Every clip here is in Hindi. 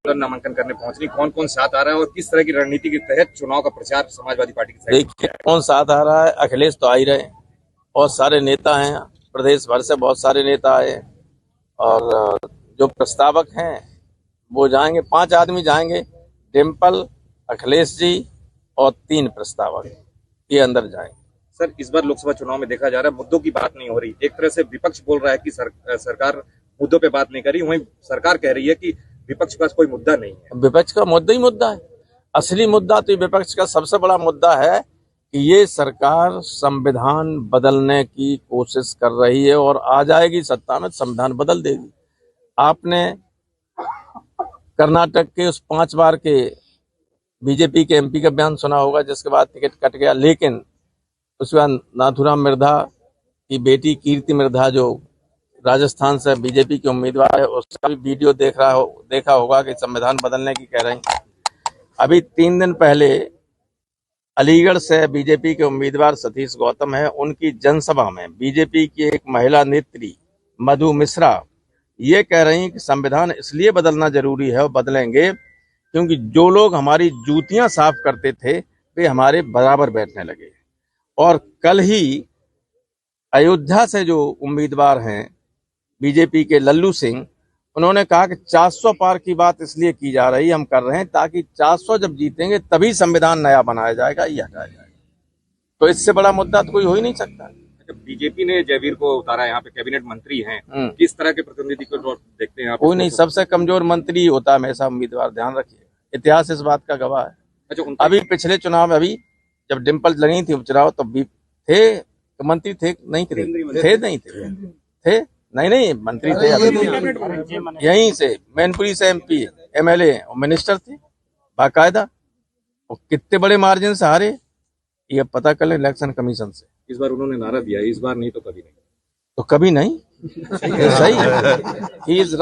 नामांकन करने पहुंच रही, कौन कौन साथ आ रहा है और किस तरह की रणनीति के तहत चुनाव का प्रचार समाजवादी पार्टी की साइड? देखिए कौन साथ आ रहा है। अखिलेश तो आ ही रहे, बहुत सारे नेता हैं, प्रदेश भर से बहुत सारे नेता आए और जो प्रस्तावक हैं वो जाएंगे। 5 आदमी जाएंगे, डिम्पल, अखिलेश जी और 3 प्रस्तावक ये अंदर जाएंगे। सर, इस बार लोकसभा चुनाव में देखा जा रहा है मुद्दों की बात नहीं हो रही। एक तरह से विपक्ष बोल रहा है कि सरकार मुद्दों पे बात नहीं कर रही, वहीं सरकार कह रही है कि विपक्ष के पास कोई मुद्दा नहीं है। विपक्ष का मुद्दा ही मुद्दा है। असली मुद्दा तो विपक्ष का सबसे बड़ा मुद्दा है कि ये सरकार संविधान बदलने की कोशिश कर रही है और आ जाएगी सत्ता में संविधान बदल देगी। आपने कर्नाटक के उस 5 बार के बीजेपी के एमपी का बयान सुना होगा जिसके बाद टिकट कट गया, लेकिन उसके बाद नाथुराम मिर्धा की बेटी कीर्ति मिर्धा जो राजस्थान से बीजेपी के उम्मीदवार है उसका भी वीडियो देखा होगा कि संविधान बदलने की कह रहे हैं। अभी 3 दिन पहले अलीगढ़ से बीजेपी के उम्मीदवार सतीश गौतम है, उनकी जनसभा में बीजेपी की एक महिला नेत्री मधु मिश्रा ये कह रही हैं कि संविधान इसलिए बदलना जरूरी है और बदलेंगे क्योंकि जो लोग हमारी जूतियां साफ करते थे वे हमारे बराबर बैठने लगे। और कल ही अयोध्या से जो उम्मीदवार हैं बीजेपी के लल्लू सिंह, उन्होंने कहा कि 400 पार की बात इसलिए की जा रही है, हम कर रहे हैं ताकि 400 जब जीतेंगे तभी संविधान नया बनाया जाएगा, ये हटाया जाएगा। तो इससे बड़ा मुद्दा तो कोई हो ही नहीं सकता। बीजेपी ने जयवीर को उतारा, यहाँ पे कैबिनेट मंत्री हैं, किस तरह के प्रतिनिधि को देखते हैं आप? कोई नहीं, सबसे कमजोर मंत्री होता है हमेशा उम्मीदवार, ध्यान रखिए, इतिहास इस बात का गवाह है। अच्छा, अभी पिछले चुनाव में अभी जब डिम्पल लगी थी उपचुनाव तब भी थे मंत्री, थे नहीं थे, नहीं थे नहीं मंत्री थे, यहीं से मैनपुरी से एमपी एमएलए और मिनिस्टर थे बाकायदा, और कितने बड़े मार्जिन से हारे ये पता कर लें इलेक्शन कमीशन से। इस बार उन्होंने नारा दिया, इस बार नहीं तो कभी नहीं। तो कभी नहीं सही, ही इज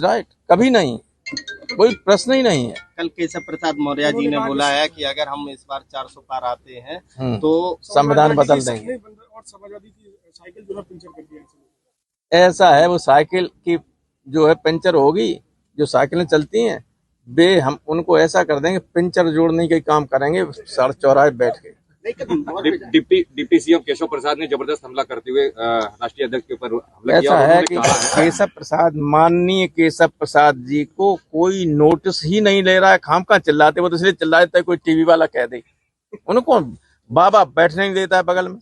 राइट, कभी नहीं, कोई प्रश्न ही नहीं है। कल केशव प्रसाद मौर्य जी ने बोला है कि अगर हम इस बार 400 पार आते हैं तो संविधान बदल देंगे। और समाजवादी की साइकिल जो है पंचर कर दिया। ऐसा है, वो साइकिल की जो है पंचर होगी, जो साइकिलें चलती हैं वे हम उनको ऐसा कर देंगे, पंचर जोड़ने के काम करेंगे सड़क चौराहे बैठ के। डिप्टी सीएम केशव प्रसाद ने जबरदस्त हमला करते हुए राष्ट्रीय अध्यक्ष के ऊपर हमला किया। ऐसा है कि केशव प्रसाद, माननीय केशव प्रसाद जी को कोई नोटिस ही नहीं ले रहा है, खाम का चिल्लाते, वो तो इसलिए चिल्लाते हैं कोई टीवी वाला कह दे, उनको बाबा बैठने नहीं देता है बगल में।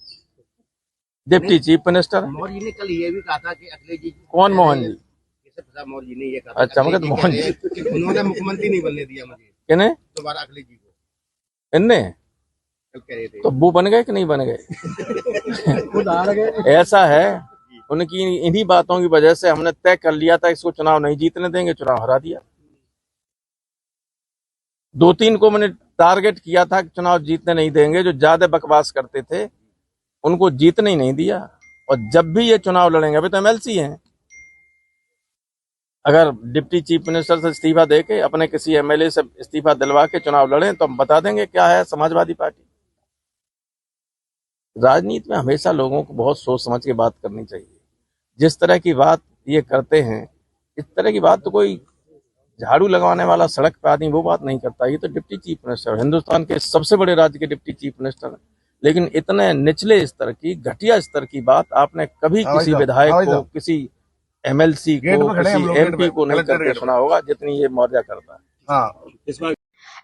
Deputy chief minister Maurya ji ने कल ये भी कहा था कि अखिलेश जी, कौन मोहन जी? केशव प्रसाद मौर्य जी ने ये कहा था। अच्छा, मगर मोहन जी उन्होंने मुख्यमंत्री नहीं बनने दिया मुझे, किने दोबारा अखिलेश जी को इनने, कल कह रहे थे। तो वो बन गए कि नहीं बन गए? ऐसा है, उनकी इन्हीं बातों की वजह से हमने तय कर लिया था इसको चुनाव नहीं जीतने देंगे, चुनाव हरा दिया। 2-3 को मैंने टारगेट किया था कि चुनाव जीतने नहीं देंगे, जो ज्यादा बकवास करते थे उनको जीतने ही नहीं दिया। और जब भी ये चुनाव लड़ेंगे, अभी तो एमएलसी हैं, अगर डिप्टी चीफ मिनिस्टर से इस्तीफा देके अपने किसी एमएलए से इस्तीफा दिलवा के चुनाव लड़ें तो हम बता देंगे क्या है समाजवादी पार्टी। राजनीति में हमेशा लोगों को बहुत सोच समझ के बात करनी चाहिए। जिस तरह की बात ये करते हैं, इस तरह की बात तो कोई झाड़ू लगाने वाला सड़क पे आदमी वो बात नहीं करता। ये तो डिप्टी चीफ मिनिस्टर, हिंदुस्तान के सबसे बड़े राज्य के डिप्टी चीफ मिनिस्टर है, लेकिन इतने निचले स्तर की, घटिया स्तर की बात आपने कभी किसी विधायक को, किसी एमएलसी को, किसी एमपी को नहीं करके सुना होगा जितनी ये मौर्य करता है।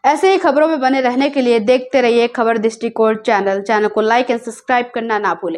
ऐसे ही खबरों में बने रहने के लिए देखते रहिए खबर दृष्टिकोण चैनल को लाइक एंड सब्सक्राइब करना ना भूलें।